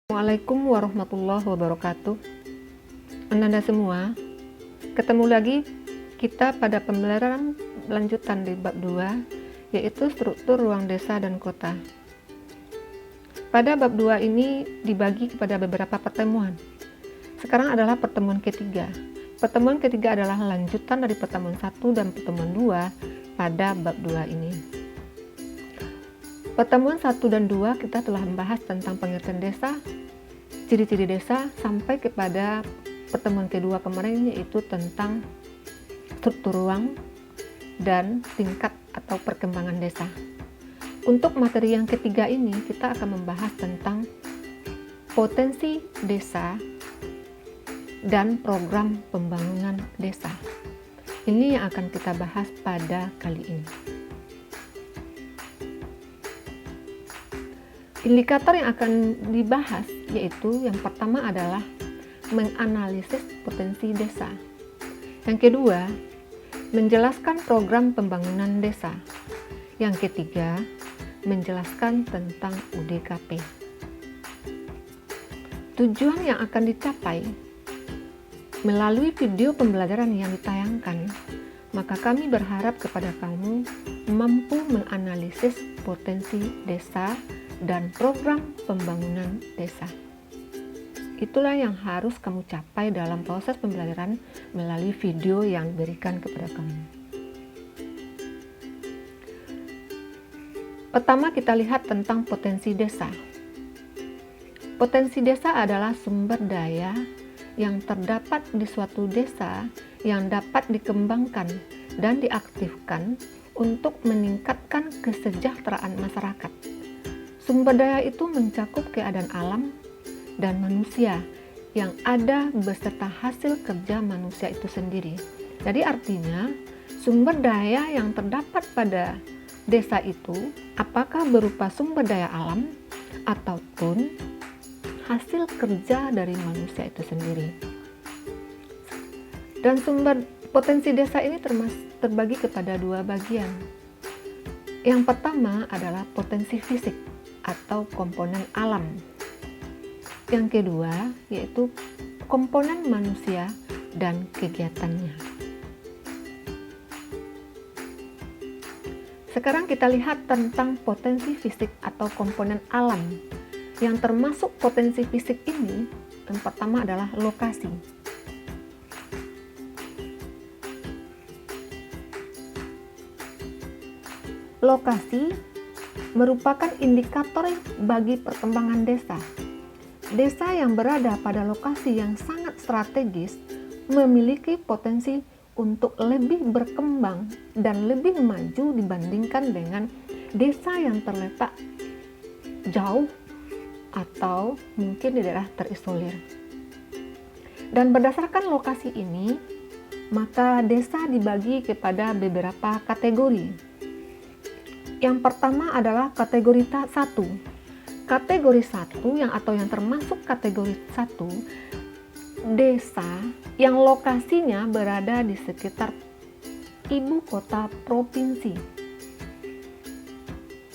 Assalamualaikum warahmatullahi wabarakatuh. Anda semua, ketemu lagi kita pada pembelajaran lanjutan di bab 2, yaitu struktur ruang desa dan kota. Pada bab 2 ini dibagi kepada beberapa pertemuan. Sekarang adalah pertemuan ketiga. Pertemuan ketiga adalah lanjutan dari pertemuan 1 dan pertemuan 2 pada bab 2 ini. Pertemuan 1 dan 2 kita telah membahas tentang pengertian desa, ciri-ciri desa, sampai kepada pertemuan kedua kemarin, yaitu tentang struktur ruang dan tingkat atau perkembangan desa. Untuk materi yang ketiga ini kita akan membahas tentang potensi desa dan program pembangunan desa. Ini yang akan kita bahas pada kali ini. Indikator yang akan dibahas yaitu yang pertama adalah menganalisis potensi desa. Yang kedua, menjelaskan program pembangunan desa. Yang ketiga, menjelaskan tentang UDKP. Tujuan yang akan dicapai melalui video pembelajaran yang ditayangkan, maka kami berharap kepada kamu mampu menganalisis potensi desa dan program pembangunan desa. Itulah yang harus kamu capai dalam proses pembelajaran melalui video yang diberikan kepada kamu. Pertama, kita lihat tentang potensi desa. Potensi desa adalah sumber daya yang terdapat di suatu desa yang dapat dikembangkan dan diaktifkan untuk meningkatkan kesejahteraan masyarakat. Sumber daya itu mencakup keadaan alam dan manusia yang ada beserta hasil kerja manusia itu sendiri. Jadi artinya sumber daya yang terdapat pada desa itu apakah berupa sumber daya alam ataupun hasil kerja dari manusia itu sendiri. Dan sumber potensi desa ini terbagi kepada dua bagian. Yang pertama adalah potensi fisik atau komponen alam. Yang kedua yaitu komponen manusia dan kegiatannya. Sekarang kita lihat tentang potensi fisik atau komponen alam. Yang termasuk potensi fisik ini, yang pertama adalah lokasi. Lokasi merupakan indikator bagi perkembangan desa. Desa yang berada pada lokasi yang sangat strategis memiliki potensi untuk lebih berkembang dan lebih maju dibandingkan dengan desa yang terletak jauh atau mungkin di daerah terisolir. Dan berdasarkan lokasi ini, maka desa dibagi kepada beberapa kategori. Yang pertama adalah kategori 1. Kategori 1 yang termasuk kategori 1, desa yang lokasinya berada di sekitar ibu kota provinsi.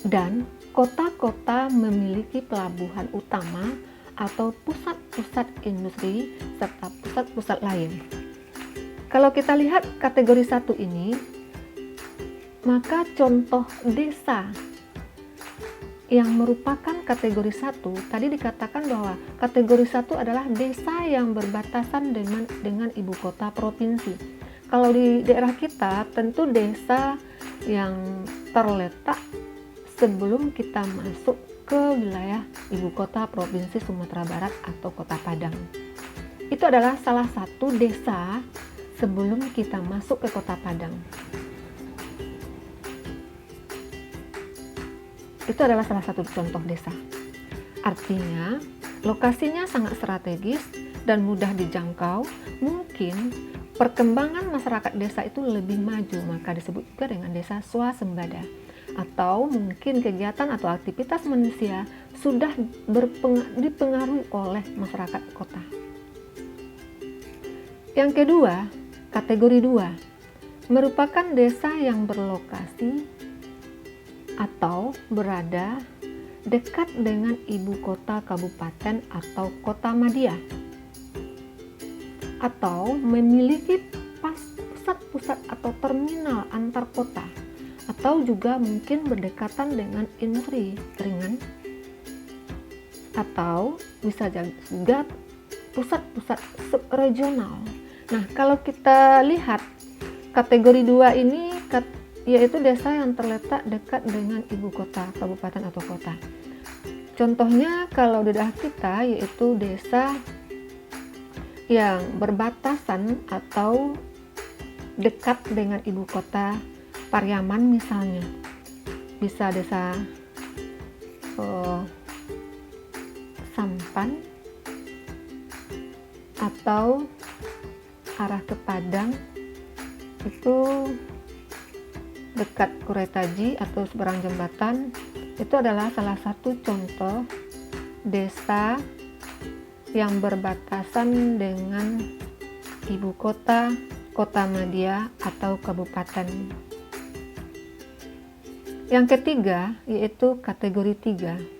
Dan kota-kota memiliki pelabuhan utama atau pusat-pusat industri serta pusat-pusat lain. Kalau kita lihat kategori 1 ini, maka contoh desa yang merupakan kategori 1, tadi dikatakan bahwa kategori 1 adalah desa yang berbatasan dengan ibu kota provinsi. Kalau di daerah kita, tentu desa yang terletak sebelum kita masuk ke wilayah ibu kota provinsi Sumatera Barat atau Kota Padang. Itu adalah salah satu desa sebelum kita masuk ke Kota Padang. Itu adalah salah satu contoh desa. Artinya, lokasinya sangat strategis dan mudah dijangkau. Mungkin perkembangan masyarakat desa itu lebih maju, maka disebut juga dengan desa swasembada. Atau mungkin kegiatan atau aktivitas manusia sudah dipengaruhi oleh masyarakat kota. Yang kedua, kategori 2, merupakan desa yang berlokasi atau berada dekat dengan ibu kota kabupaten atau kota madya, atau memiliki pusat-pusat atau terminal antar kota, atau juga mungkin berdekatan dengan industri ringan, atau bisa juga pusat-pusat subregional. Nah, kalau kita lihat kategori 2 ini yaitu desa yang terletak dekat dengan ibu kota, kabupaten atau kota. Contohnya kalau di daerah kita yaitu desa yang berbatasan atau dekat dengan ibu kota, Pariaman misalnya. Bisa desa Sampan atau arah ke Padang, itu dekat Kuretaji atau seberang jembatan. Itu adalah salah satu contoh desa yang berbatasan dengan ibu kota, kota madya atau kabupaten. Yang ketiga yaitu kategori 3.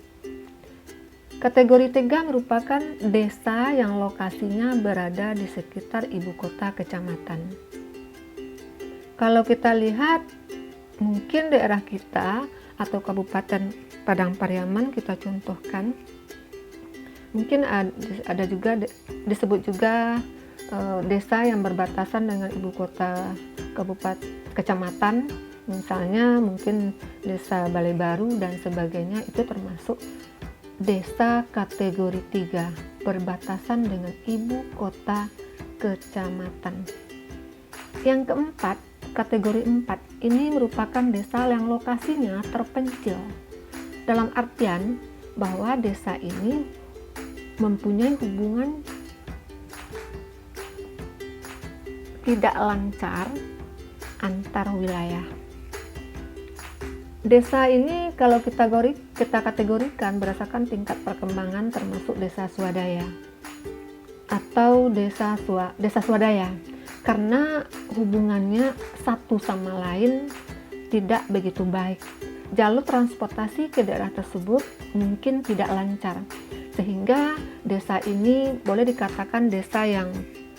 Kategori 3 merupakan desa yang lokasinya berada di sekitar ibu kota kecamatan. Kalau kita lihat, mungkin daerah kita atau Kabupaten Padang Pariaman kita contohkan, mungkin ada juga disebut juga desa yang berbatasan dengan ibu kota kabupaten kecamatan, misalnya mungkin desa Balai Baru dan sebagainya. Itu termasuk desa kategori 3, berbatasan dengan ibu kota kecamatan. Yang keempat, kategori 4 ini merupakan desa yang lokasinya terpencil, dalam artian bahwa desa ini mempunyai hubungan tidak lancar antar wilayah. Desa ini kalau kita kategorikan berdasarkan tingkat perkembangan, termasuk desa swadaya atau desa swadaya, karena hubungannya satu sama lain tidak begitu baik. Jalur transportasi ke daerah tersebut mungkin tidak lancar, sehingga desa ini boleh dikatakan desa yang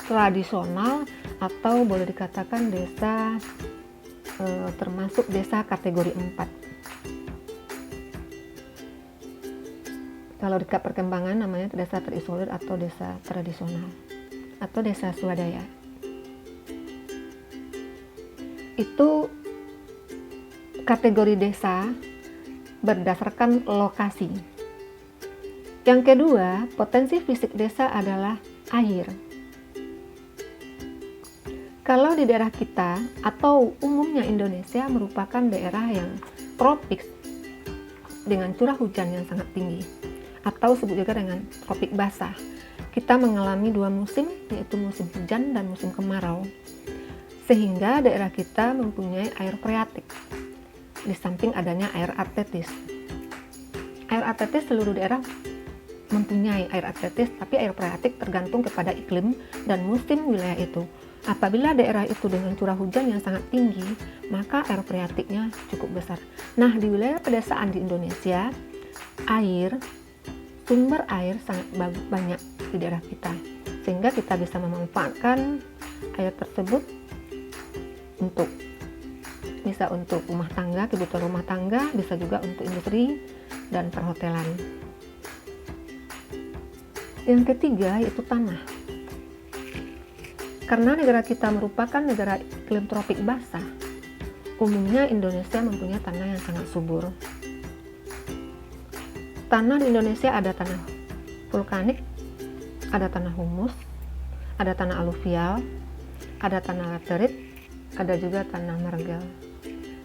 tradisional atau boleh dikatakan desa termasuk desa kategori 4. Kalau di perkembangan namanya desa terisolir atau desa tradisional atau desa swadaya. Itu kategori desa berdasarkan lokasi. Yang kedua, potensi fisik desa adalah air. Kalau di daerah kita atau umumnya Indonesia merupakan daerah yang tropis dengan curah hujan yang sangat tinggi, atau sebut juga dengan tropik basah. Kita mengalami 2 musim, yaitu musim hujan dan musim kemarau, sehingga daerah kita mempunyai air freatik di samping adanya air artetis. Air artetis seluruh daerah mempunyai air artetis, tapi air freatik tergantung kepada iklim dan musim wilayah itu. Apabila daerah itu dengan curah hujan yang sangat tinggi, maka air freatiknya cukup besar. Nah, di wilayah pedesaan di Indonesia, sumber air sangat banyak di daerah kita, sehingga kita bisa memanfaatkan air tersebut bisa untuk rumah tangga, kebutuhan rumah tangga, bisa juga untuk industri dan perhotelan. Yang ketiga yaitu tanah. Karena negara kita merupakan negara iklim tropik basah, umumnya Indonesia mempunyai tanah yang sangat subur. Tanah di Indonesia ada tanah vulkanik, ada tanah humus, ada tanah aluvial, ada tanah laterit, ada juga tanah margal.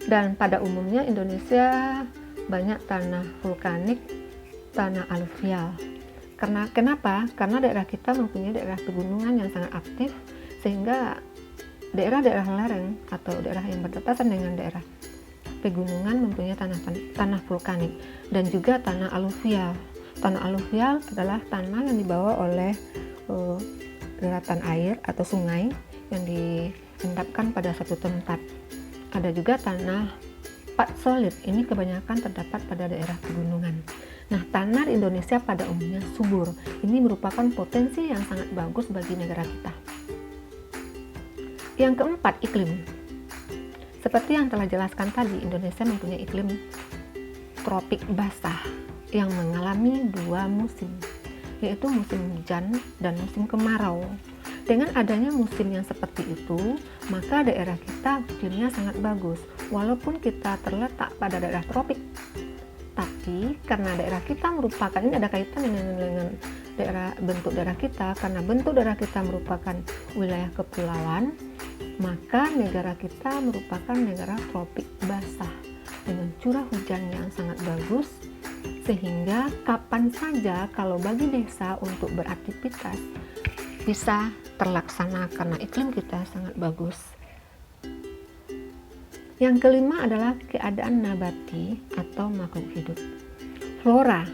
Dan pada umumnya Indonesia banyak tanah vulkanik, tanah aluvial. Kenapa? Karena daerah kita mempunyai daerah pegunungan yang sangat aktif, sehingga daerah-daerah lereng atau daerah yang berdekatan dengan daerah pegunungan mempunyai tanah vulkanik dan juga tanah aluvial. Tanah aluvial adalah tanah yang dibawa oleh deratan air atau sungai yang diendapkan pada satu tempat. Ada juga tanah fosfat solid ini kebanyakan terdapat pada daerah pegunungan. Nah, tanah di Indonesia pada umumnya subur. Ini merupakan potensi yang sangat bagus bagi negara kita. Yang keempat, iklim. Seperti yang telah jelaskan tadi, Indonesia mempunyai iklim tropik basah yang mengalami 2 musim, yaitu musim hujan dan musim kemarau. Dengan adanya musim yang seperti itu, maka daerah kita iklimnya sangat bagus. Walaupun kita terletak pada daerah tropik, tapi karena daerah kita merupakan, ini ada kaitan dengan bentuk daerah kita, karena bentuk daerah kita merupakan wilayah kepulauan, maka negara kita merupakan negara tropik basah dengan curah hujan yang sangat bagus, sehingga kapan saja kalau bagi desa untuk beraktivitas bisa terlaksana karena iklim kita sangat bagus. Yang kelima adalah keadaan nabati atau makhluk hidup. Flora.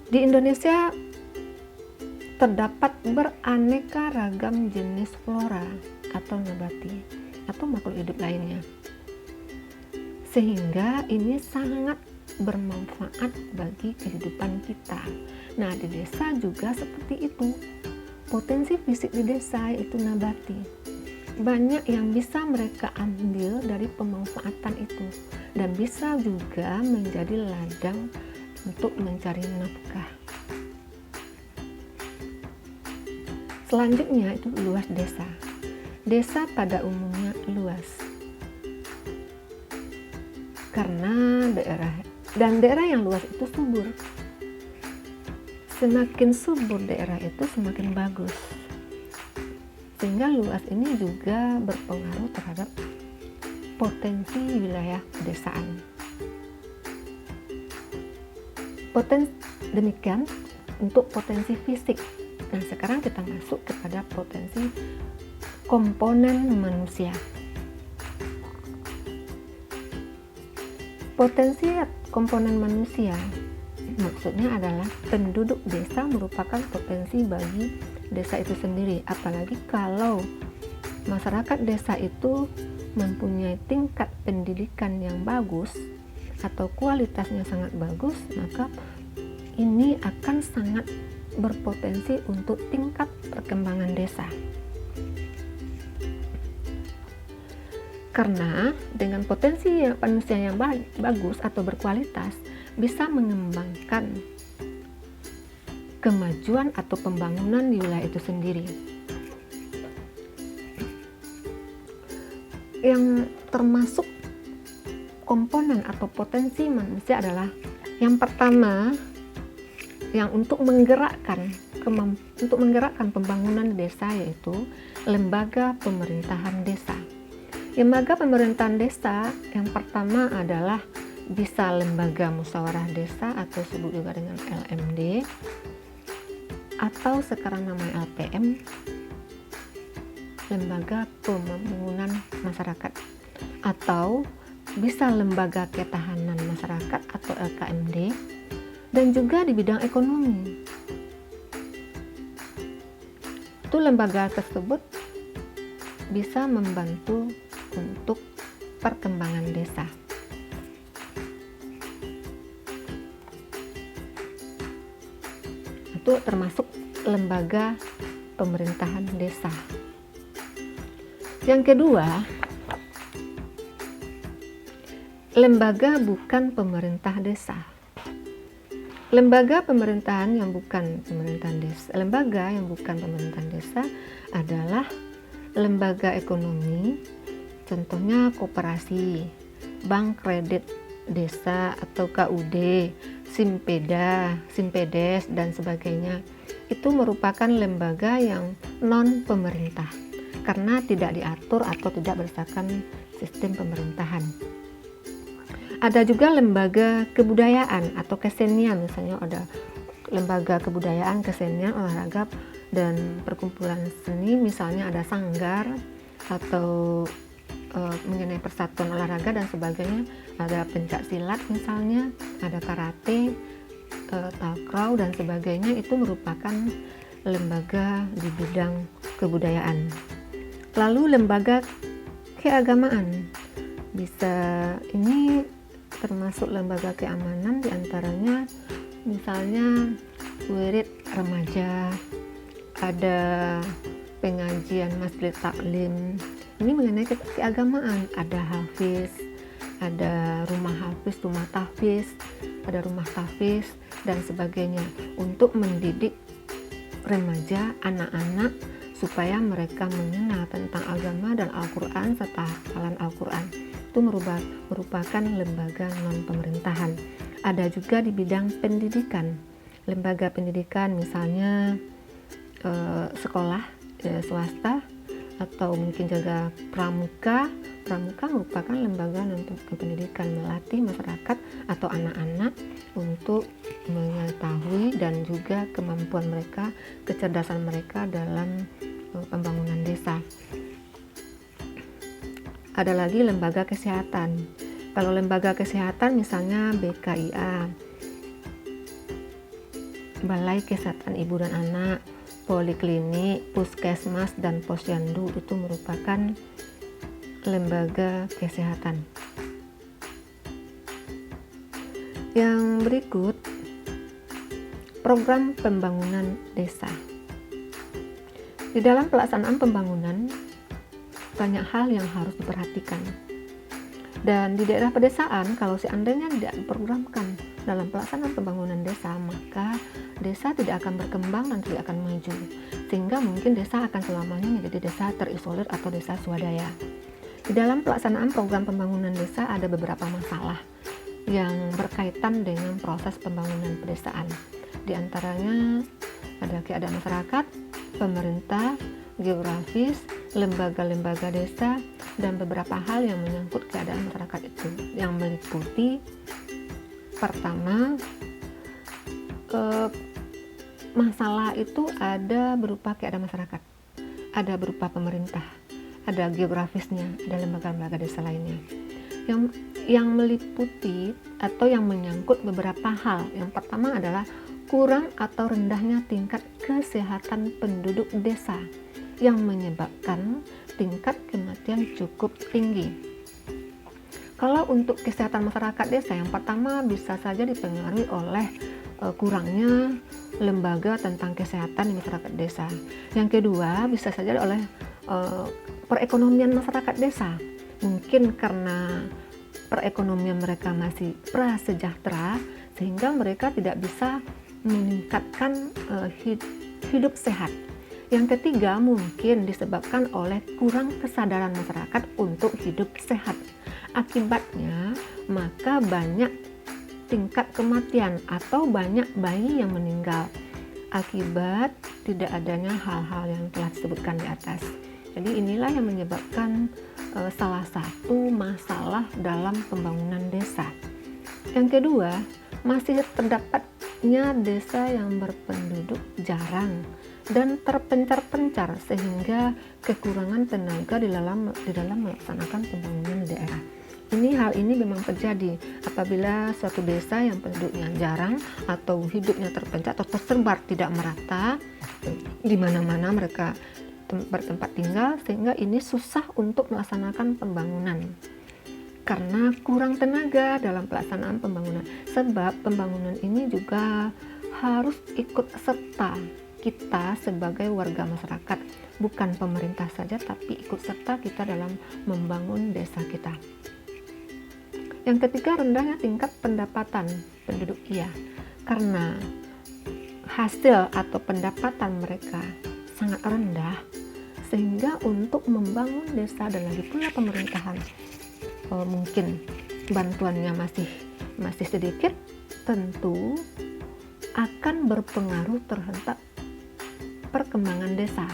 Di Indonesia terdapat beraneka ragam jenis flora atau nabati atau makhluk hidup lainnya. Sehingga ini sangat bermanfaat bagi kehidupan kita. Nah, di desa juga seperti itu. Potensi fisik di desa itu nabati. Banyak yang bisa mereka ambil dari pemanfaatan itu dan bisa juga menjadi ladang untuk mencari nafkah. Selanjutnya itu luas desa. Desa pada umumnya luas. Karena daerah yang luas itu subur. Semakin subur daerah itu semakin bagus, sehingga luas ini juga berpengaruh terhadap potensi wilayah pedesaan. Demikian untuk potensi fisik. Nah, sekarang kita masuk kepada potensi komponen manusia. Potensi komponen manusia maksudnya adalah penduduk desa merupakan potensi bagi desa itu sendiri, apalagi kalau masyarakat desa itu mempunyai tingkat pendidikan yang bagus atau kualitasnya sangat bagus, maka ini akan sangat berpotensi untuk tingkat perkembangan desa. Karena dengan potensi manusia yang bagus atau berkualitas bisa mengembangkan kemajuan atau pembangunan di wilayah itu sendiri. Yang termasuk komponen atau potensi manusia adalah yang pertama, yang untuk menggerakkan pembangunan desa, yaitu lembaga pemerintahan desa. Lembaga pemerintahan desa yang pertama adalah bisa lembaga musyawarah desa atau disebut juga dengan LMD atau sekarang namanya LPM, lembaga pembangunan masyarakat, atau bisa lembaga ketahanan masyarakat atau LKMD, dan juga di bidang ekonomi. Itu lembaga tersebut bisa membantu untuk perkembangan desa. Itu termasuk lembaga pemerintahan desa. Yang kedua, lembaga bukan pemerintah desa. Lembaga pemerintahan yang bukan pemerintahan desa, lembaga yang bukan pemerintahan desa adalah lembaga ekonomi, contohnya koperasi, bank kredit desa atau KUD, Simpeda, Simpedes, dan sebagainya. Itu merupakan lembaga yang non pemerintah karena tidak diatur atau tidak berdasarkan sistem pemerintahan. Ada juga lembaga kebudayaan atau kesenian, misalnya ada lembaga kebudayaan, kesenian, olahraga, dan perkumpulan seni, misalnya ada sanggar atau mengenai persatuan olahraga dan sebagainya, ada pencak silat misalnya, ada karate, takraw dan sebagainya. Itu merupakan lembaga di bidang kebudayaan. Lalu lembaga keagamaan. Bisa, ini termasuk lembaga keamanan, diantaranya misalnya wirid remaja, ada pengajian masjid taklim, ini mengenai keagamaan, ada hafiz, ada rumah hafiz, rumah tahfiz, ada rumah tahfiz dan sebagainya, untuk mendidik remaja, anak-anak supaya mereka mengenal tentang agama dan Al-Quran serta hafalan Al-Quran. Itu merupakan lembaga non-pemerintahan. Ada juga di bidang pendidikan, lembaga pendidikan misalnya sekolah swasta, atau mungkin juga pramuka. Pramuka merupakan lembaga non-pendidikan, melatih masyarakat atau anak-anak untuk mengetahui dan juga kemampuan mereka, kecerdasan mereka dalam pembangunan desa. Ada lagi lembaga kesehatan. Kalau lembaga kesehatan misalnya BKIA, Balai Kesehatan Ibu dan Anak, Poliklinik, Puskesmas, dan Posyandu, itu merupakan lembaga kesehatan. Yang berikut, program pembangunan desa. Di dalam pelaksanaan pembangunan, banyak hal yang harus diperhatikan. Dan di daerah pedesaan, kalau seandainya tidak diprogramkan dalam pelaksanaan pembangunan desa, maka desa tidak akan berkembang dan tidak akan maju, sehingga mungkin desa akan selamanya menjadi desa terisolir atau desa swadaya. Di dalam pelaksanaan program pembangunan desa ada beberapa masalah yang berkaitan dengan proses pembangunan pedesaan. Di antaranya ada keadaan masyarakat, pemerintah, geografis, lembaga-lembaga desa, dan beberapa hal yang menyangkut keadaan masyarakat itu, yang meliputi pertama, masalah itu ada berupa keadaan masyarakat, ada berupa pemerintah, ada geografisnya, ada lembaga-lembaga desa lainnya yang meliputi atau yang menyangkut beberapa hal. Yang pertama adalah kurang atau rendahnya tingkat kesehatan penduduk desa yang menyebabkan tingkat kematian cukup tinggi. Kalau untuk kesehatan masyarakat desa, yang pertama bisa saja dipengaruhi oleh kurangnya lembaga tentang kesehatan di masyarakat desa. Yang kedua bisa saja oleh perekonomian masyarakat desa. Mungkin karena perekonomian mereka masih prasejahtera, sehingga mereka tidak bisa meningkatkan hidup sehat. Yang ketiga mungkin disebabkan oleh kurang kesadaran masyarakat untuk hidup sehat. Akibatnya maka banyak tingkat kematian atau banyak bayi yang meninggal akibat tidak adanya hal-hal yang telah disebutkan di atas. Jadi inilah yang menyebabkan salah satu masalah dalam pembangunan desa. Yang kedua, masih terdapatnya desa yang berpenduduk jarang dan terpencar-pencar sehingga kekurangan tenaga di dalam melaksanakan pembangunan di daerah. Hal ini memang terjadi apabila suatu desa yang penduduknya jarang atau hidupnya terpencil atau tersebar tidak merata di mana-mana mereka bertempat tinggal, sehingga ini susah untuk melaksanakan pembangunan karena kurang tenaga dalam pelaksanaan pembangunan. Sebab pembangunan ini juga harus ikut serta kita sebagai warga masyarakat, bukan pemerintah saja, tapi ikut serta kita dalam membangun desa kita. Yang ketiga, rendahnya tingkat pendapatan penduduk karena hasil atau pendapatan mereka sangat rendah, sehingga untuk membangun desa dan lagi pula pemerintahan mungkin bantuannya masih sedikit, tentu akan berpengaruh terhadap perkembangan desa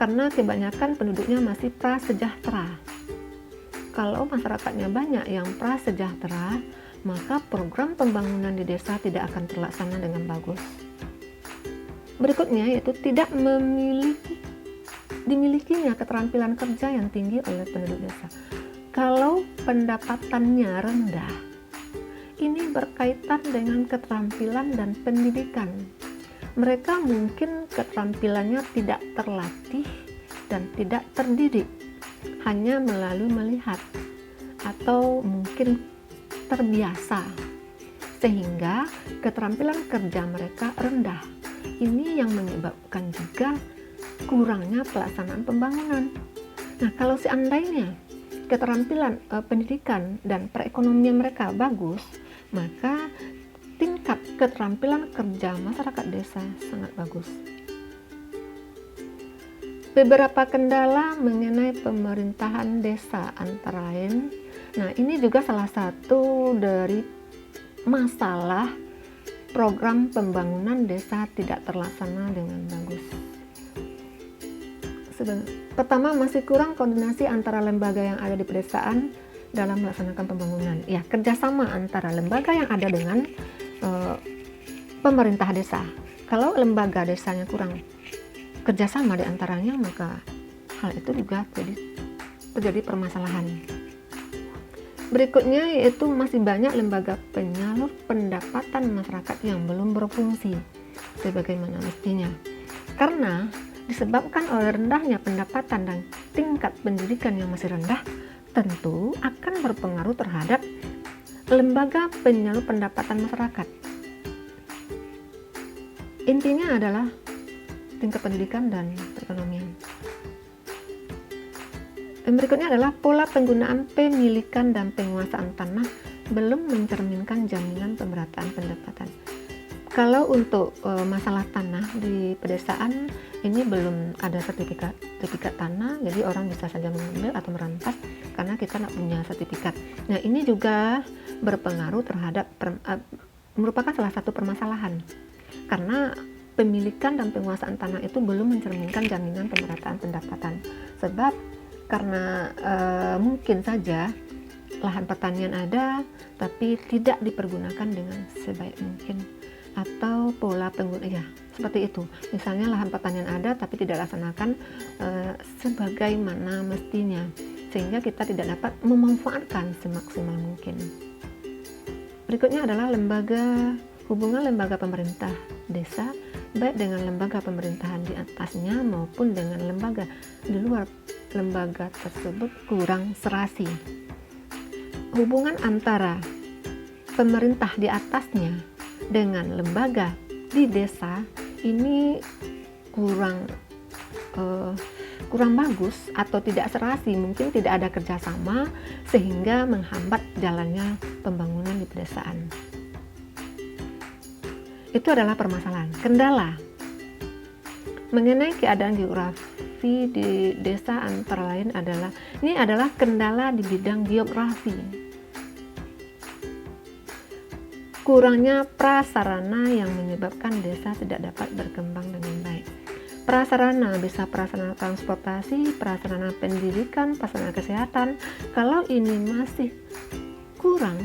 karena kebanyakan penduduknya masih prasejahtera. Kalau masyarakatnya banyak yang prasejahtera, maka program pembangunan di desa tidak akan terlaksana dengan bagus. Berikutnya yaitu tidak dimilikinya keterampilan kerja yang tinggi oleh penduduk desa. Kalau pendapatannya rendah, ini berkaitan dengan keterampilan dan pendidikan. Mereka mungkin keterampilannya tidak terlatih dan tidak terdidik, hanya melalui melihat. atau mungkin terbiasa, sehingga keterampilan kerja mereka rendah. Ini yang menyebabkan juga kurangnya pelaksanaan pembangunan. Nah, kalau seandainya keterampilan pendidikan dan perekonomian mereka bagus, maka tingkat keterampilan kerja masyarakat desa sangat bagus. Beberapa kendala mengenai pemerintahan desa antara lain, nah ini juga salah satu dari masalah program pembangunan desa tidak terlaksana dengan bagus. Pertama, masih kurang koordinasi antara lembaga yang ada di pedesaan dalam melaksanakan pembangunan. Ya, kerjasama antara lembaga yang ada dengan pemerintah desa. Kalau lembaga desanya kurang kerjasama di antaranya, maka hal itu juga terjadi permasalahan. Berikutnya yaitu masih banyak lembaga penyalur pendapatan masyarakat yang belum berfungsi sebagaimana mestinya. Karena disebabkan oleh rendahnya pendapatan dan tingkat pendidikan yang masih rendah, tentu akan berpengaruh terhadap lembaga penyalur pendapatan masyarakat. Intinya adalah tingkat pendidikan dan perekonomian. Dan berikutnya adalah pola penggunaan pemilikan dan penguasaan tanah belum mencerminkan jaminan pemerataan pendapatan. Kalau untuk masalah tanah di pedesaan ini belum ada sertifikat tanah, jadi orang bisa saja mengambil atau merampas karena kita tidak punya sertifikat. Nah, ini juga berpengaruh terhadap merupakan salah satu permasalahan karena pemilikan dan penguasaan tanah itu belum mencerminkan jaminan pemerataan pendapatan. Sebab karena mungkin saja lahan pertanian ada tapi tidak dipergunakan dengan sebaik mungkin, atau pola penggunaan ya seperti itu. Misalnya lahan pertanian ada tapi tidak laksanakan sebagaimana mestinya, sehingga kita tidak dapat memanfaatkan semaksimal mungkin. Berikutnya adalah hubungan lembaga pemerintah desa baik dengan lembaga pemerintahan di atasnya maupun dengan lembaga di luar lembaga tersebut kurang serasi. Hubungan antara pemerintah di atasnya dengan lembaga di desa ini kurang bagus atau tidak serasi, mungkin tidak ada kerjasama sehingga menghambat jalannya pembangunan di pedesaan. Itu adalah permasalahan. Kendala mengenai keadaan geografi di desa antara lain adalah kendala di bidang geografi. Kurangnya prasarana yang menyebabkan desa tidak dapat berkembang dengan baik. Prasarana bisa prasarana transportasi, prasarana pendidikan, prasarana kesehatan. Kalau ini masih kurang,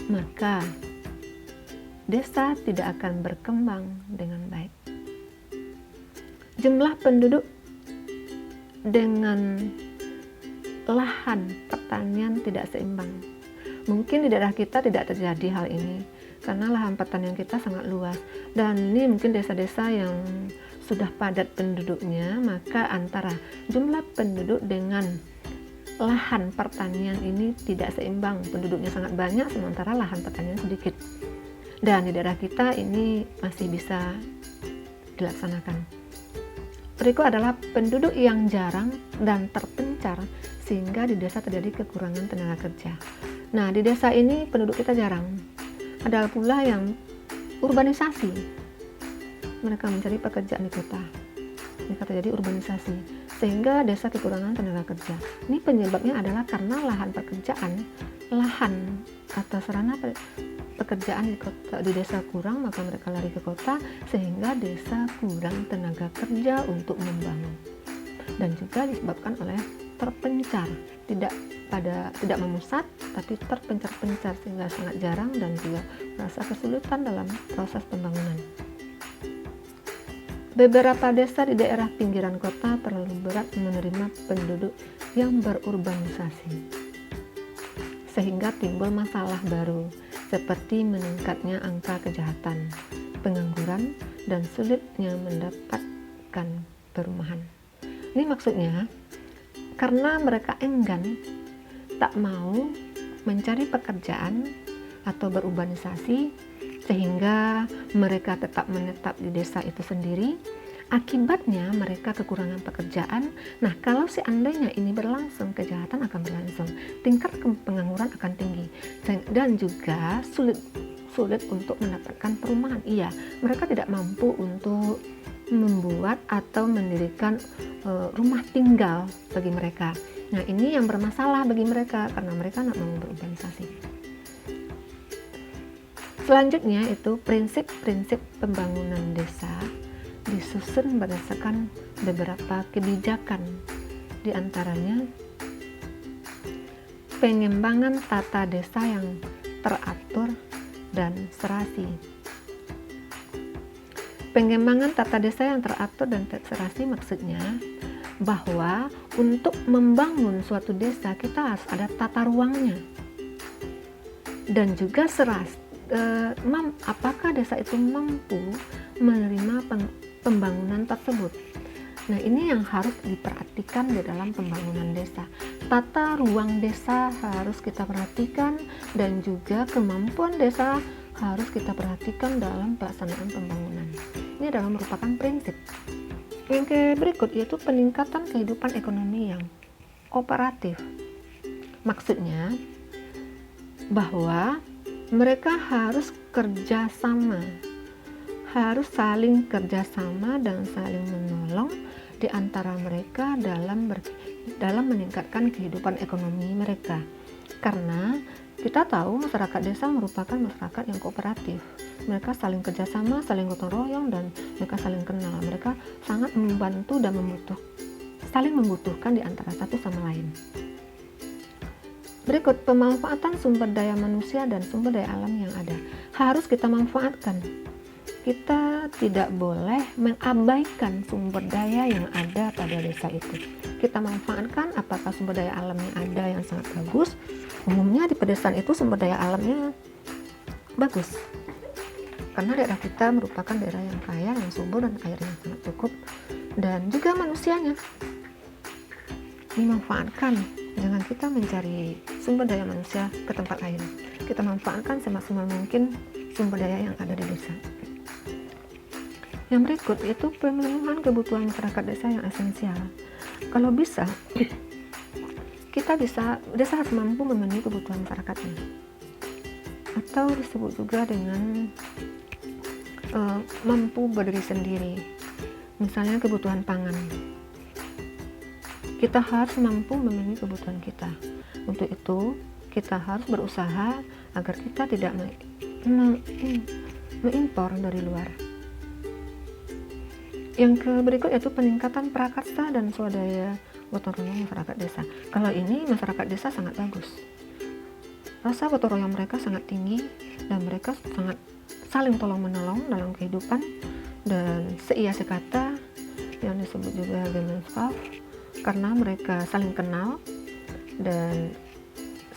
maka desa tidak akan berkembang dengan baik. Jumlah penduduk dengan lahan pertanian tidak seimbang. Mungkin di daerah kita tidak terjadi hal ini karena lahan pertanian kita sangat luas, dan ini mungkin desa-desa yang sudah padat penduduknya, maka antara jumlah penduduk dengan lahan pertanian ini tidak seimbang. Penduduknya sangat banyak sementara lahan pertanian sedikit. Dan di daerah kita ini masih bisa dilaksanakan. Berikut adalah penduduk yang jarang dan terpencar sehingga di desa terjadi kekurangan tenaga kerja. Nah, di desa ini penduduk kita jarang. Ada pula yang urbanisasi. Mereka mencari pekerjaan di kota. Mereka terjadi urbanisasi sehingga desa kekurangan tenaga kerja. Ini penyebabnya adalah karena lahan atau sarana pekerjaan di desa kurang, maka mereka lari ke kota sehingga desa kurang tenaga kerja untuk membangun. Dan juga disebabkan oleh terpencar, tidak memusat tapi terpencar-pencar sehingga sangat jarang dan juga merasa kesulitan dalam proses pembangunan. Beberapa desa di daerah pinggiran kota terlalu berat menerima penduduk yang berurbanisasi sehingga timbul masalah baru seperti meningkatnya angka kejahatan, pengangguran, dan sulitnya mendapatkan perumahan. Ini maksudnya karena mereka enggan tak mau mencari pekerjaan atau berurbanisasi sehingga mereka tetap menetap di desa itu sendiri. Akibatnya mereka kekurangan pekerjaan. Nah, kalau seandainya ini berlangsung, kejahatan akan berlangsung, tingkat pengangguran akan tinggi, dan juga sulit untuk mendapatkan perumahan. Iya, mereka tidak mampu untuk membuat atau mendirikan rumah tinggal bagi mereka. Nah, ini yang bermasalah bagi mereka karena mereka tidak mau berurbanisasi. Selanjutnya itu prinsip-prinsip pembangunan desa disusun berdasarkan beberapa kebijakan, di antaranya pengembangan tata desa yang teratur dan serasi. Pengembangan tata desa yang teratur dan serasi maksudnya bahwa untuk membangun suatu desa kita harus ada tata ruangnya dan juga apakah desa itu mampu menerima pembangunan tersebut. Nah, ini yang harus diperhatikan di dalam pembangunan desa. Tata ruang desa harus kita perhatikan dan juga kemampuan desa harus kita perhatikan dalam pelaksanaan pembangunan. Ini adalah merupakan prinsip. Yang berikut yaitu peningkatan kehidupan ekonomi yang kooperatif. Maksudnya bahwa mereka harus kerjasama, harus saling kerjasama dan saling menolong di antara mereka dalam meningkatkan kehidupan ekonomi mereka. Karena kita tahu masyarakat desa merupakan masyarakat yang kooperatif. Mereka saling kerjasama, saling gotong royong, dan mereka saling kenal. Mereka sangat membantu dan saling membutuhkan di antara satu sama lain. Berikut pemanfaatan sumber daya manusia dan sumber daya alam yang ada. Harus kita manfaatkan. Kita tidak boleh mengabaikan sumber daya yang ada pada desa itu. Kita manfaatkan apakah sumber daya alamnya ada yang sangat bagus. Umumnya di pedesaan itu sumber daya alamnya bagus. Karena daerah kita merupakan daerah yang kaya, yang subur, dan airnya sangat cukup. Dan juga manusianya dimanfaatkan. Jangan kita mencari sumber daya manusia ke tempat lain. Kita manfaatkan semaksimal mungkin sumber daya yang ada di desa. Yang berikut yaitu pemenuhan kebutuhan masyarakat desa yang esensial. Kalau bisa, desa harus mampu memenuhi kebutuhan masyarakatnya. Atau disebut juga dengan mampu berdiri sendiri. Misalnya kebutuhan pangan. Kita harus mampu memenuhi kebutuhan kita. Untuk itu, kita harus berusaha agar kita tidak mengimpor dari luar. Yang berikut yaitu peningkatan prakarsa dan swadaya gotong royong masyarakat desa. Kalau ini masyarakat desa sangat bagus. Rasa gotong royong mereka sangat tinggi dan mereka sangat saling tolong menolong dalam kehidupan dan seia sekata yang disebut juga gemenschaft, karena mereka saling kenal dan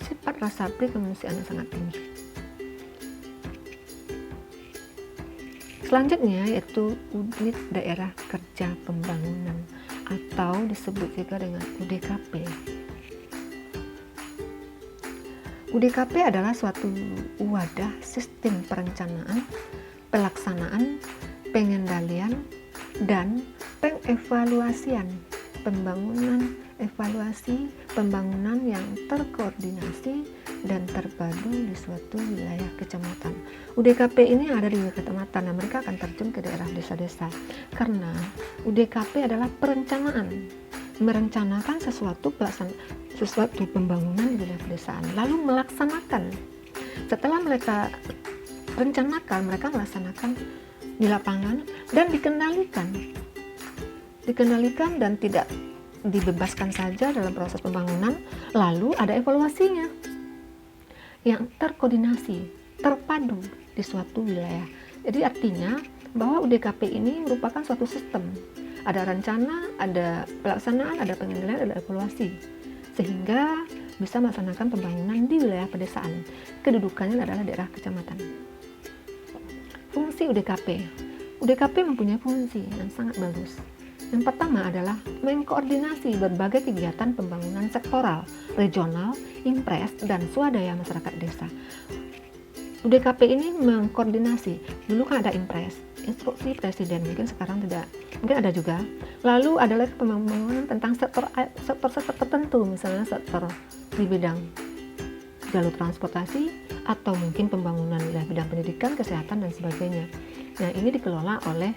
sifat rasa kemanusiaan yang sangat tinggi. Selanjutnya yaitu Unit Daerah Kerja Pembangunan atau disebut juga dengan UDKP. UDKP adalah suatu wadah sistem perencanaan, pelaksanaan, pengendalian, dan pengevaluasian pembangunan yang terkoordinasi dan terpadu di suatu wilayah kecamatan. UDKP ini ada di kecamatan, dan mereka akan terjun ke daerah desa-desa karena UDKP adalah merencanakan sesuatu pembangunan di wilayah pedesaan, lalu melaksanakan. Setelah mereka rencanakan, mereka melaksanakan di lapangan dan dikendalikan dan tidak dibebaskan saja dalam proses pembangunan, lalu ada evaluasinya yang terkoordinasi, terpadu di suatu wilayah. Jadi artinya bahwa UDKP ini merupakan suatu sistem. Ada rencana, ada pelaksanaan, ada pengendalian, ada evaluasi. Sehingga bisa melaksanakan pembangunan di wilayah pedesaan. Kedudukannya adalah daerah kecamatan. Fungsi UDKP. UDKP mempunyai fungsi yang sangat bagus. Yang pertama adalah mengkoordinasi berbagai kegiatan pembangunan sektoral, regional, impres, dan swadaya masyarakat desa. UDKP ini mengkoordinasi, dulu kan ada impres, instruksi presiden, mungkin sekarang tidak, mungkin ada juga. Lalu ada lagi pembangunan tentang sektor tertentu, misalnya sektor di bidang jalur transportasi, atau mungkin pembangunan wilayah bidang pendidikan, kesehatan, dan sebagainya. Nah, ini dikelola oleh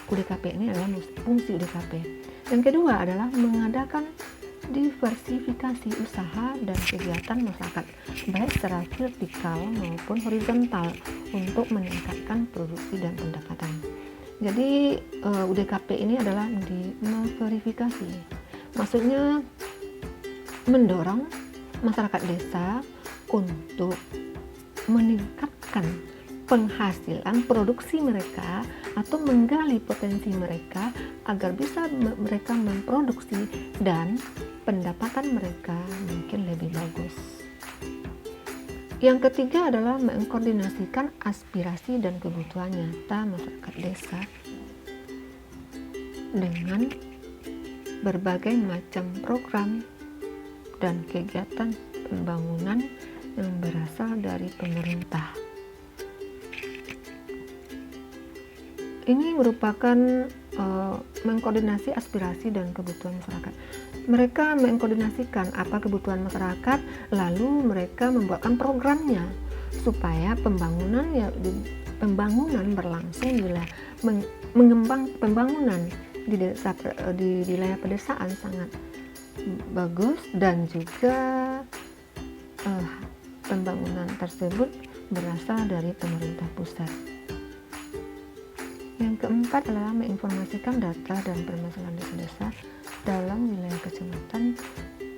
UDKP, ini adalah fungsi UDKP. Yang kedua adalah mengadakan diversifikasi usaha dan kegiatan masyarakat, baik secara vertikal maupun horizontal, untuk meningkatkan produksi dan pendapatan. Jadi UDKP ini adalah diverifikasi, maksudnya mendorong masyarakat desa untuk meningkatkan penghasilan produksi mereka atau menggali potensi mereka agar bisa mereka memproduksi dan pendapatan mereka mungkin lebih bagus. Yang ketiga adalah mengkoordinasikan aspirasi dan kebutuhan nyata masyarakat desa dengan berbagai macam program dan kegiatan pembangunan yang berasal dari pemerintah. Ini merupakan mengkoordinasi aspirasi dan kebutuhan masyarakat. Mereka mengkoordinasikan apa kebutuhan masyarakat, lalu mereka membuatkan programnya supaya pembangunan berlangsung, mengembang pembangunan di desa, di wilayah pedesaan sangat bagus, dan juga pembangunan tersebut berasal dari pemerintah pusat. Yang keempat adalah menginformasikan data dan permasalahan desa-desa dalam wilayah kecamatan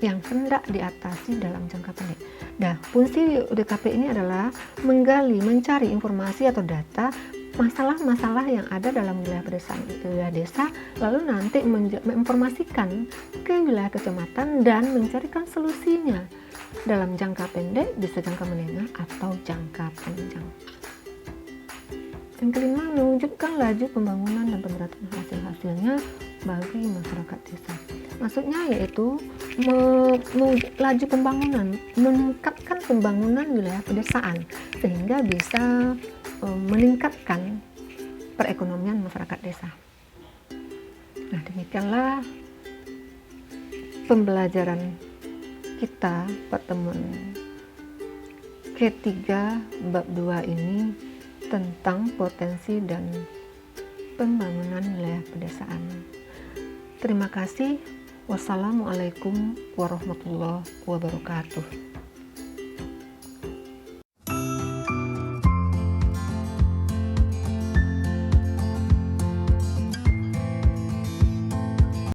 yang hendak diatasi dalam jangka pendek. Nah, fungsi UDKP ini adalah menggali, mencari informasi atau data masalah-masalah yang ada dalam wilayah pedesaan, wilayah desa, lalu nanti menginformasikan ke wilayah kecamatan dan mencarikan solusinya dalam jangka pendek, bisa jangka menengah, atau jangka panjang. Yang kelima, mewujudkan laju pembangunan dan pemerataan hasil-hasilnya bagi masyarakat desa. Maksudnya yaitu laju pembangunan, meningkatkan pembangunan wilayah pedesaan sehingga bisa meningkatkan perekonomian masyarakat desa. Nah, demikianlah pembelajaran kita pertemuan ketiga bab 2 ini tentang potensi dan pembangunan wilayah pedesaan. Terima kasih. Wassalamualaikum warahmatullahi wabarakatuh.